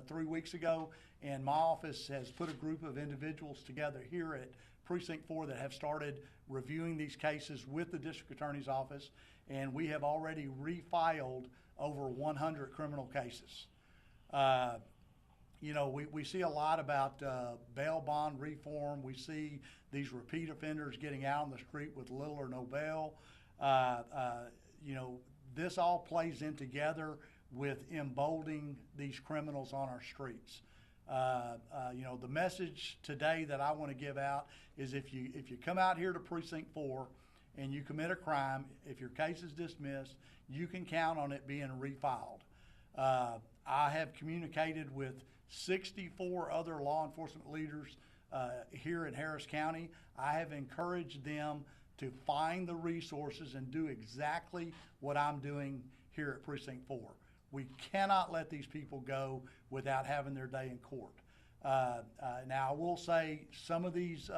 3 weeks ago, and my office has put a group of individuals together here at Precinct 4 that have started reviewing these cases with the District Attorney's Office, and we have already refiled over 100 criminal cases. You know, we see a lot about bail bond reform. We see these repeat offenders getting out on the street with little or no bail. You know, this all plays in together with emboldening these criminals on our streets. You know, the message today that I want to give out is if you come out here to Precinct 4 and you commit a crime, if your case is dismissed, you can count on it being refiled. I have communicated with 64 other law enforcement leaders here in Harris County. I have encouraged them to find the resources and do exactly what I'm doing here at Precinct 4. We cannot let these people go without having their day in court. Now, I will say some of these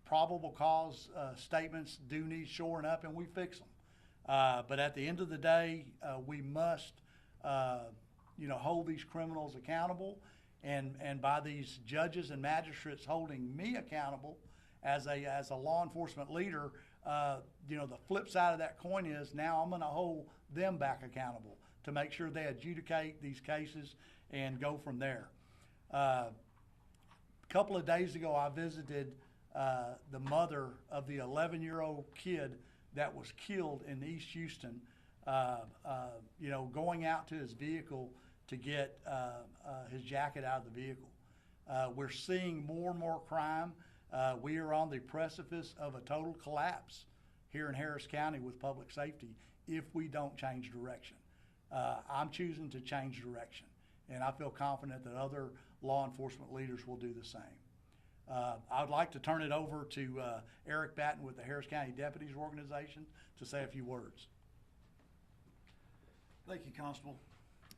probable cause statements do need shoring up, and we fix them. But at the end of the day, we must you know, hold these criminals accountable, and by these judges and magistrates holding me accountable as a law enforcement leader, you know, the flip side of that coin is now I'm going to hold them back accountable to make sure they adjudicate these cases and go from there. A couple of days ago, I visited the mother of the 11-year-old kid that was killed in East Houston, you know, going out to his vehicle to get his jacket out of the vehicle. We're seeing more and more crime. We are on the precipice of a total collapse here in Harris County with public safety if we don't change direction. I'm choosing to change direction, and I feel confident that other law enforcement leaders will do the same. I would like to turn it over to Eric Batten with the Harris County Deputies Organization to say a few words. Thank you, Constable.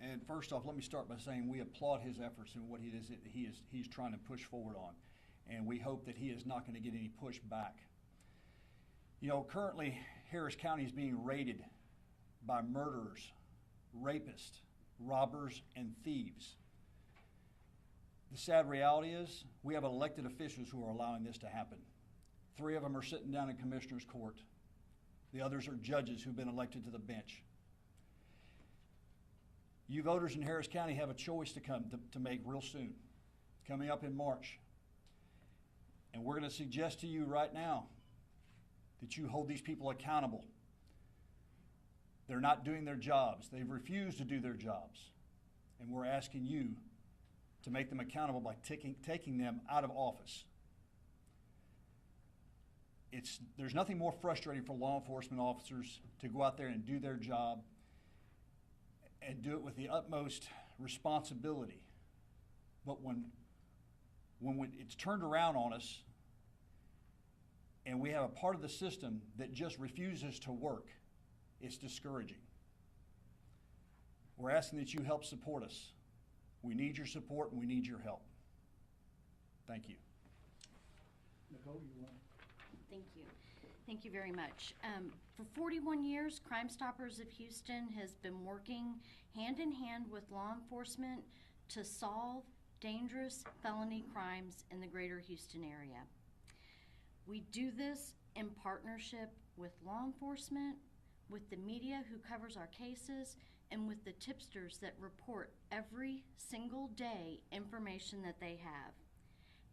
And first off, let me start by saying we applaud his efforts and what he's trying to push forward on. And we hope that he is not going to get any pushback. You know, currently Harris County is being raided by murderers, rapists, robbers, and thieves. The sad reality is we have elected officials who are allowing this to happen. 3 of them are sitting down in Commissioner's Court. The others are judges who've been elected to the bench. You voters in Harris County have a choice to make real soon, coming up in March. And we're going to suggest to you right now that you hold these people accountable. They're not doing their jobs. They've refused to do their jobs. And we're asking you to make them accountable by taking them out of office. There's nothing more frustrating for law enforcement officers to go out there and do their job and do it with the utmost responsibility. But when it's turned around on us and we have a part of the system that just refuses to work, it's discouraging. We're asking that you help support us. We need your support and we need your help. Thank you. Nicole, you want? Thank you. Thank you very much. For 41 years, Crime Stoppers of Houston has been working hand in hand with law enforcement to solve dangerous felony crimes in the greater Houston area. We do this in partnership with law enforcement, with the media who covers our cases, and with the tipsters that report every single day information that they have.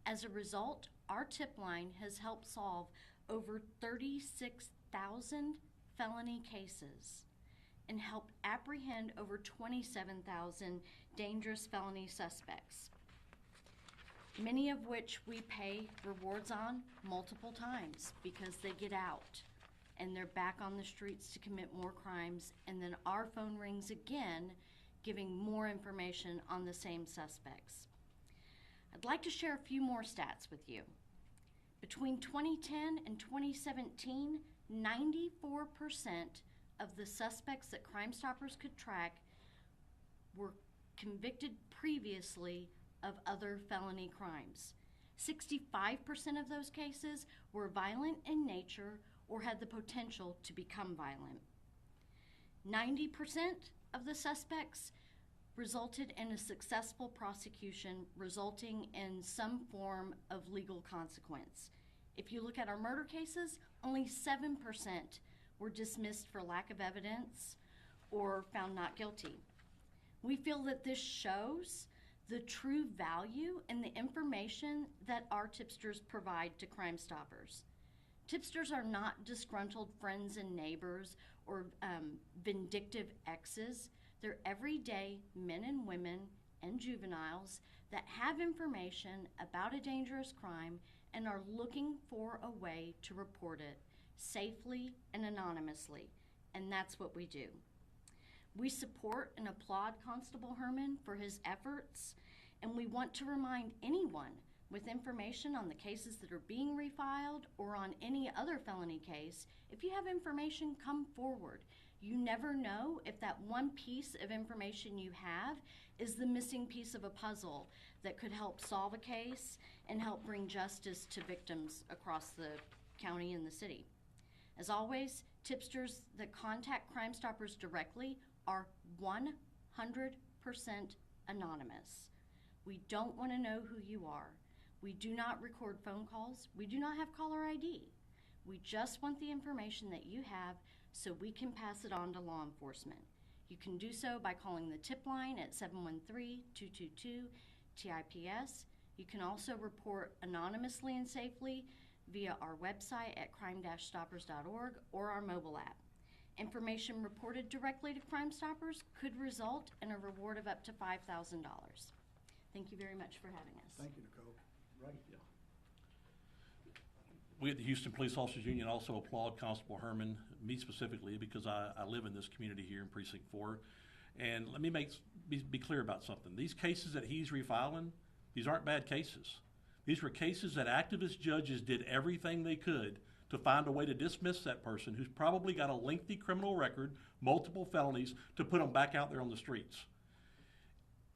As a result, our tip line has helped solve over 36,000 felony cases and helped apprehend over 27,000 dangerous felony suspects, many of which we pay rewards on multiple times because they get out and they're back on the streets to commit more crimes, and then our phone rings again giving more information on the same suspects. I'd like to share a few more stats with you. Between 2010 and 2017, 94% of the suspects that Crime Stoppers could track were convicted previously of other felony crimes. 65% of those cases were violent in nature or had the potential to become violent. 90% of the suspects resulted in a successful prosecution resulting in some form of legal consequence. If you look at our murder cases, only 7% were dismissed for lack of evidence or found not guilty. We feel that this shows the true value in the information that our tipsters provide to Crime Stoppers. Tipsters are not disgruntled friends and neighbors or vindictive exes. They're everyday men and women and juveniles that have information about a dangerous crime and are looking for a way to report it safely and anonymously. And that's what we do. We support and applaud Constable Herman for his efforts, and we want to remind anyone with information on the cases that are being refiled or on any other felony case, if you have information, come forward. You never know if that one piece of information you have is the missing piece of a puzzle that could help solve a case and help bring justice to victims across the county and the city. As always, tipsters that contact Crime Stoppers directly are 100% anonymous. We don't want to know who you are. We do not record phone calls. We do not have caller ID. We just want the information that you have so we can pass it on to law enforcement. You can do so by calling the tip line at 713-222-TIPS. You can also report anonymously and safely via our website at crime-stoppers.org or our mobile app. Information reported directly to Crime Stoppers could result in a reward of up to $5,000. Thank you very much for having us. Thank you, Nicole. Right. Yeah. We at the Houston Police Officers Union also applaud Constable Herman, me specifically, because I live in this community here in Precinct 4. And let me be clear about something. These cases that he's refiling, these aren't bad cases. These were cases that activist judges did everything they could to find a way to dismiss that person who's probably got a lengthy criminal record, multiple felonies, to put them back out there on the streets.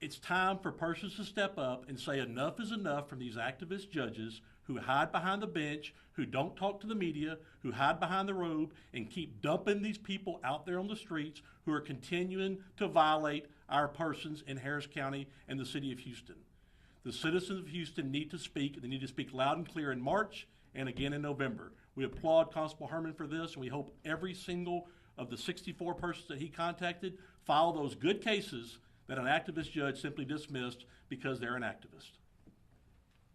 It's time for persons to step up and say enough is enough from these activist judges who hide behind the bench, who don't talk to the media, who hide behind the robe, and keep dumping these people out there on the streets who are continuing to violate our persons in Harris County and the city of Houston. The citizens of Houston need to speak. They need to speak loud and clear in March and again in November. We applaud Constable Herman for this, and we hope every single of the 64 persons that he contacted file those good cases that an activist judge simply dismissed because they're an activist.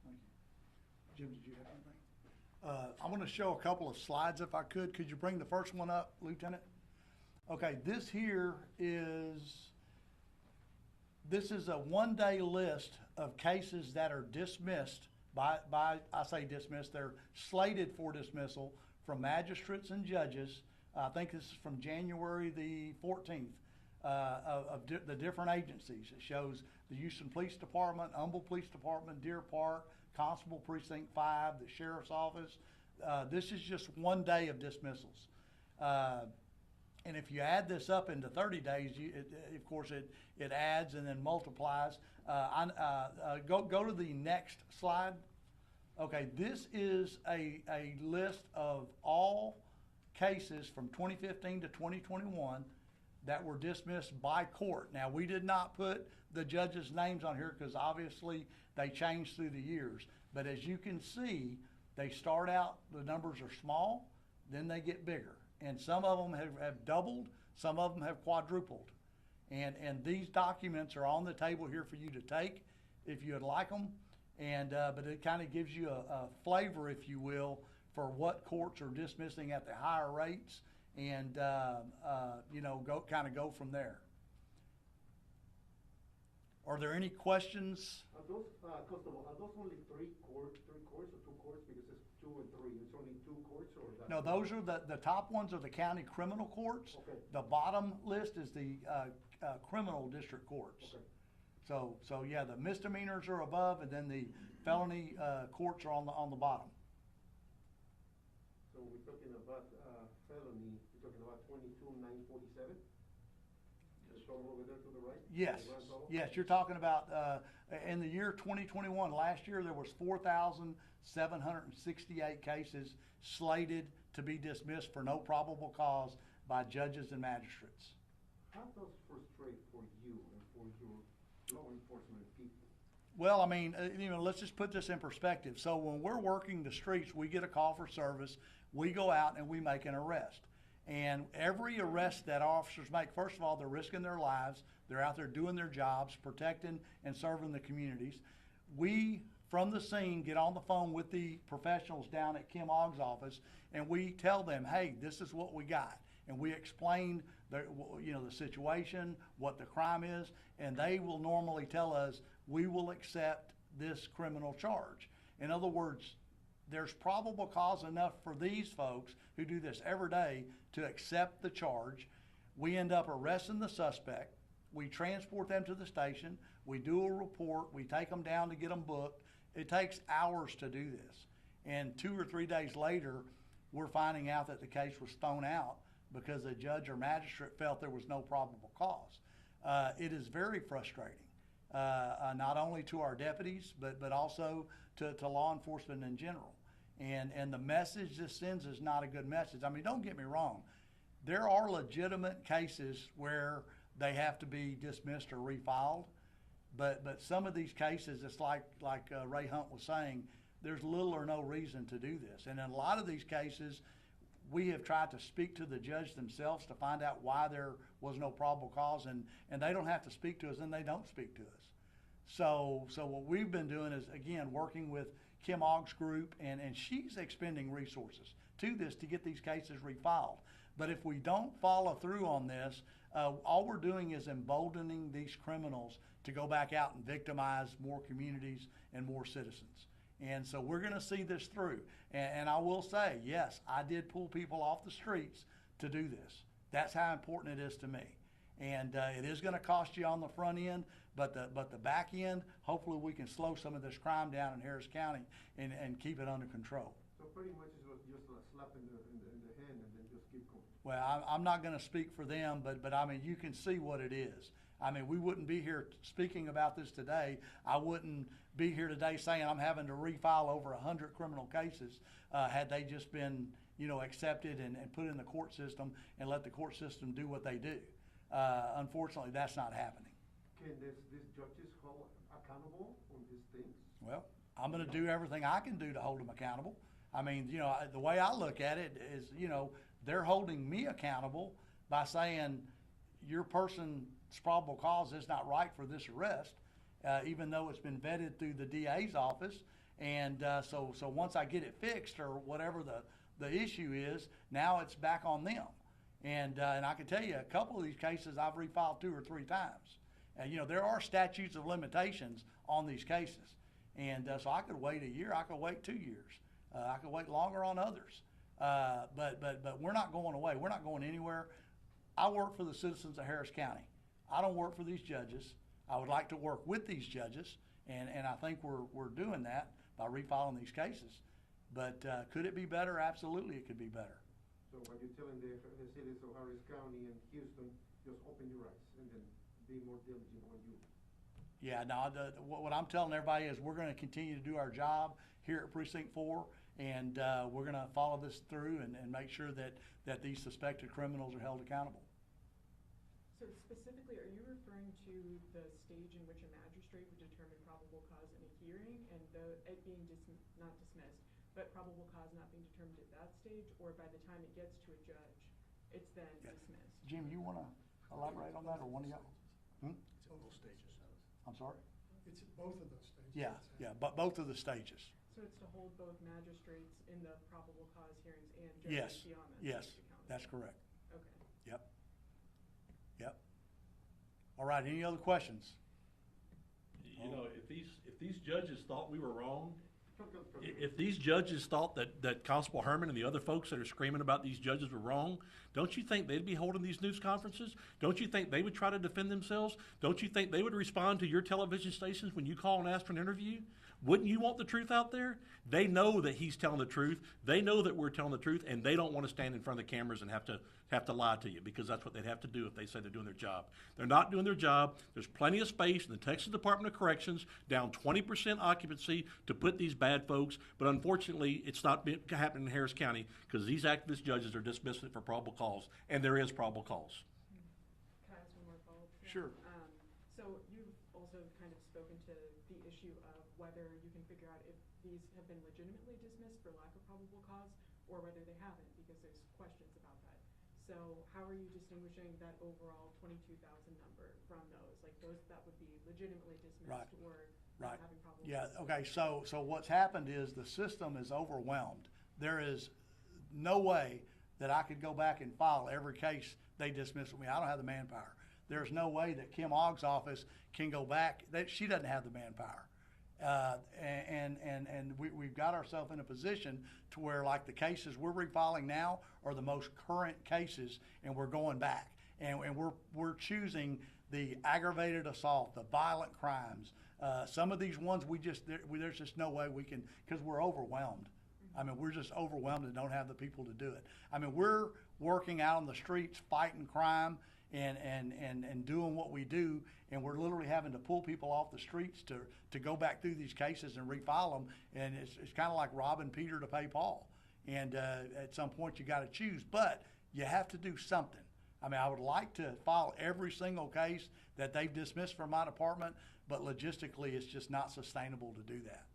Thank you. Jim, did you have anything? I want to show a couple of slides if I could. Could you bring the first one up, Lieutenant? Okay, this is a one-day list of cases that are dismissed by I say dismissed, they're slated for dismissal from magistrates and judges. I think this is from January the 14th. The different agencies. It shows the Houston Police Department, Humble Police Department, Deer Park, Constable Precinct 5, the Sheriff's Office. This is just one day of dismissals. And if you add this up into 30 days, of course it adds and then multiplies. Go to the next slide. Okay, this is a list of all cases from 2015 to 2021 that were dismissed by court. Now, we did not put the judges' names on here because obviously they changed through the years. But as you can see, they start out, the numbers are small, then they get bigger. And some of them have doubled, some of them have quadrupled. And these documents are on the table here for you to take if you'd like them. And but it kind of gives you a flavor, if you will, for what courts are dismissing at the higher rates. And you know, go from there. Are there any questions? Are those, Constable, are those only three courts or two courts? Because it's 2 and 3. It's only 2 courts, or that? No, those are the top ones are the county criminal courts. Okay. The bottom list is the criminal district courts. Okay. So yeah, the misdemeanors are above, and then the felony courts are on the bottom. So we're talking about felony. We're talking about 22,947. The total over there to the right. Yes, The grand total? yes, you're talking about in the year 2021. Last year there was 4,768 cases slated to be dismissed for no probable cause by judges and magistrates. How does frustrate for you and for your law enforcement people? Well, I mean, let's just put this in perspective. So when we're working the streets, we get a call for service, we go out and we make an arrest. And every arrest that officers make, first of all, they're risking their lives. They're out there doing their jobs, protecting and serving the communities. We, from the scene, get on the phone with the professionals down at KHOU's office, and we tell them, hey, this is what we got. And we explain the situation, what the crime is, and they will normally tell us, we will accept this criminal charge. In other words, there's probable cause enough for these folks who do this every day to accept the charge. We end up arresting the suspect. We transport them to the station. We do a report. We take them down to get them booked. It takes hours to do this. And 2 or 3 days later, we're finding out that the case was thrown out because a judge or magistrate felt there was no probable cause. It is very frustrating, not only to our deputies, but also to law enforcement in general. And the message this sends is not a good message. I mean, don't get me wrong. There are legitimate cases where they have to be dismissed or refiled, but some of these cases, it's like Ray Hunt was saying, there's little or no reason to do this. And in a lot of these cases, we have tried to speak to the judge themselves to find out why there was no probable cause, and they don't have to speak to us, and they don't speak to us. So what we've been doing is, again, working with KHOU's group, and she's expending resources to this to get these cases refiled. But if we don't follow through on this, all we're doing is emboldening these criminals to go back out and victimize more communities and more citizens. And so we're going to see this through. And I will say, yes, I did pull people off the streets to do this. That's how important it is to me. And it is going to cost you on the front end, but the back end, hopefully we can slow some of this crime down in Harris County and keep it under control. So pretty much it was just a slap in the hand and then just keep going. Well, I'm not going to speak for them, but I mean, you can see what it is. I mean, we wouldn't be here speaking about this today. I wouldn't be here today saying I'm having to refile over 100 criminal cases had they just been, accepted and put in the court system and let the court system do what they do. Unfortunately, that's not happening. Can these judges hold accountable on these things? Well, I'm going to do everything I can do to hold them accountable. I mean, the way I look at it is, they're holding me accountable by saying your person's probable cause is not right for this arrest, even though it's been vetted through the DA's office. And so once I get it fixed or whatever the issue is, now it's back on them. And I can tell you a couple of these cases I've refiled 2 or 3 times. And there are statutes of limitations on these cases. And so I could wait a year, I could wait 2 years, I could wait longer on others. But we're not going away. We're not going anywhere. I work for the citizens of Harris County. I don't work for these judges. I would like to work with these judges, and I think we're doing that by refiling these cases. But could it be better? Absolutely, it could be better. So what you're telling the citizens of Harris County and Houston, just open your eyes and then be more diligent on you. Yeah, no, what I'm telling everybody is we're going to continue to do our job here at Precinct 4, and we're going to follow this through and make sure that these suspected criminals are held accountable. So specifically, are you referring to the stage in which a magistrate would determine probable cause in a hearing and it being not dismissed, but probable cause not being determined at that stage, or by the time it gets to a judge, it's then dismissed? Jim, you want to elaborate on that, or one of y'all? It's at both stages. I'm sorry? It's at both of those stages. Yeah, but both of the stages. So it's to hold both magistrates in the probable cause hearings and Yes, judges beyond that yes, stage accountable? that's correct. Okay. Yep. All right, any other questions? If these judges thought we were wrong, if these judges thought that Constable Herman and the other folks that are screaming about these judges were wrong, don't you think they'd be holding these news conferences? Don't you think they would try to defend themselves? Don't you think they would respond to your television stations when you call and ask for an interview? Wouldn't you want the truth out there? They know that he's telling the truth. They know that we're telling the truth, and they don't want to stand in front of the cameras and have to lie to you, because that's what they'd have to do if they say they're doing their job. They're not doing their job. There's plenty of space in the Texas Department of Corrections, down 20% occupancy to put these bad folks, but unfortunately it's not happening in Harris County because these activist judges are dismissing it for probable cause, and there is probable cause. Can I ask one more follow-up? Sure. So whether you can figure out if these have been legitimately dismissed for lack of probable cause or whether they haven't, because there's questions about that. So how are you distinguishing that overall 22,000 number from those? Like those that would be legitimately dismissed or not having probable cause? Yeah, okay, so what's happened is the system is overwhelmed. There is no way that I could go back and file every case they dismissed with me. I don't have the manpower. There's no way that Kim Ogg's office can go back. She doesn't have the manpower. And we've got ourselves in a position to where, like, the cases we're refiling now are the most current cases, and we're going back. And we're choosing the aggravated assault, the violent crimes. Some of these ones there's just no way we can, because we're overwhelmed. I mean, we're just overwhelmed and don't have the people to do it. I mean, we're working out on the streets, fighting crime and doing what we do, and we're literally having to pull people off the streets to go back through these cases and refile them. And it's kind of like robbing Peter to pay Paul. And at some point you got to choose, but you have to do something. I mean, I would like to file every single case that they've dismissed from my department, but logistically it's just not sustainable to do that.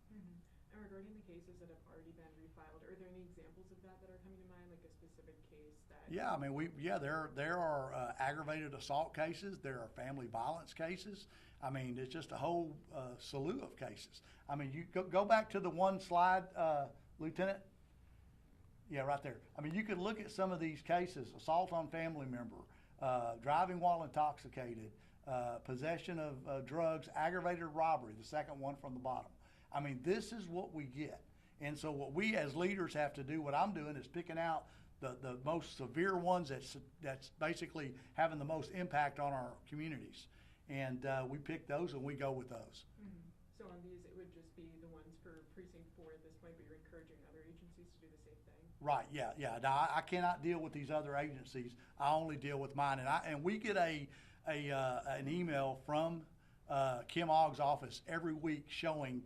And regarding the cases that have already been refiled, are there any examples of that are coming to mind, like a specific case that? Yeah, I mean, there are aggravated assault cases. There are family violence cases. I mean, it's just a whole slew of cases. I mean, you go back to the one slide, Lieutenant. Yeah, right there. I mean, you could look at some of these cases: assault on family member, driving while intoxicated, possession of drugs, aggravated robbery, the second one from the bottom. I mean, this is what we get. And so what we as leaders have to do, what I'm doing, is picking out the most severe ones that's basically having the most impact on our communities. And we pick those and we go with those. So on these, it would just be the ones for Precinct 4 at this point, but you're encouraging other agencies to do the same thing? Right, yeah. Now, I cannot deal with these other agencies. I only deal with mine. And we get an email from Kim Ogg's office every week showing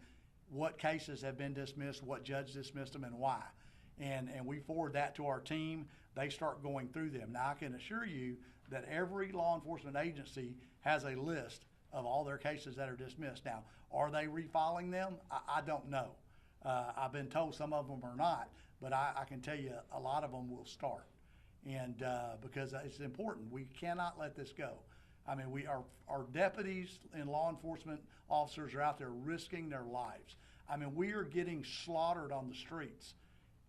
what cases have been dismissed, what judge dismissed them, and why. And we forward that to our team. They start going through them. Now, I can assure you that every law enforcement agency has a list of all their cases that are dismissed. Now, are they refiling them? I don't know. I've been told some of them are not, but I can tell you a lot of them will start. And because it's important, we cannot let this go. I mean, our deputies and law enforcement officers are out there risking their lives. I mean, we are getting slaughtered on the streets,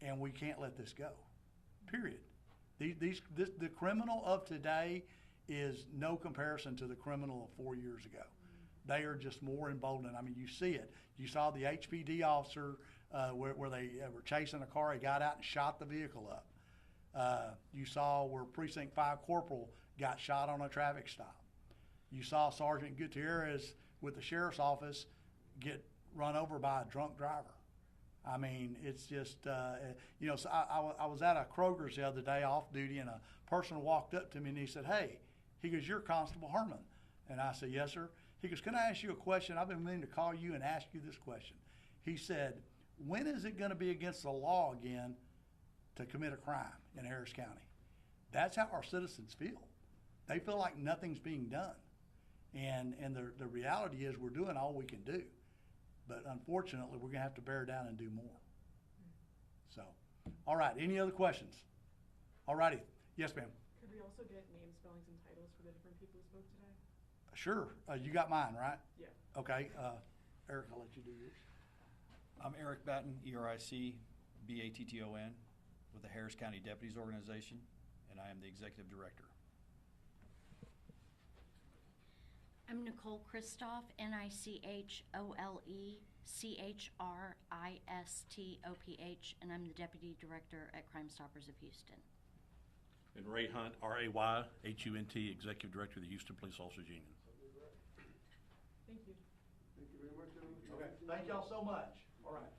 and we can't let this go, period. The criminal of today is no comparison to the criminal of 4 years ago. They are just more emboldened. I mean, you see it. You saw the HPD officer where they were chasing a car. He got out and shot the vehicle up. You saw where Precinct 5 Corporal got shot on a traffic stop. You saw Sergeant Gutierrez with the sheriff's office get run over by a drunk driver. I mean, it's just, you know, so I was at a Kroger's the other day off duty, and a person walked up to me and he said, "Hey," he goes, "you're Constable Herman." And I said, "Yes, sir." He goes, "Can I ask you a question? I've been meaning to call you and ask you this question." He said, "When is it going to be against the law again to commit a crime in Harris County?" That's how our citizens feel. They feel like nothing's being done. And the reality is we're doing all we can do. But unfortunately, we're going to have to bear down and do more. So, all right, any other questions? All righty. Yes, ma'am. Could we also get names, spellings, and titles for the different people who spoke today? Sure. You got mine, right? Yeah. Okay. Eric, I'll let you do yours. I'm Eric Batten, ERIC, BATTON, with the Harris County Deputies Organization, and I am the Executive Director. I'm Nicole Christoph, NicoleChristoph, and I'm the Deputy Director at Crime Stoppers of Houston. And Ray Hunt, RAYHUNT, Executive Director of the Houston Police Officers Union. Thank you. Thank you very much, gentlemen. Okay. Thank y'all so much. All right.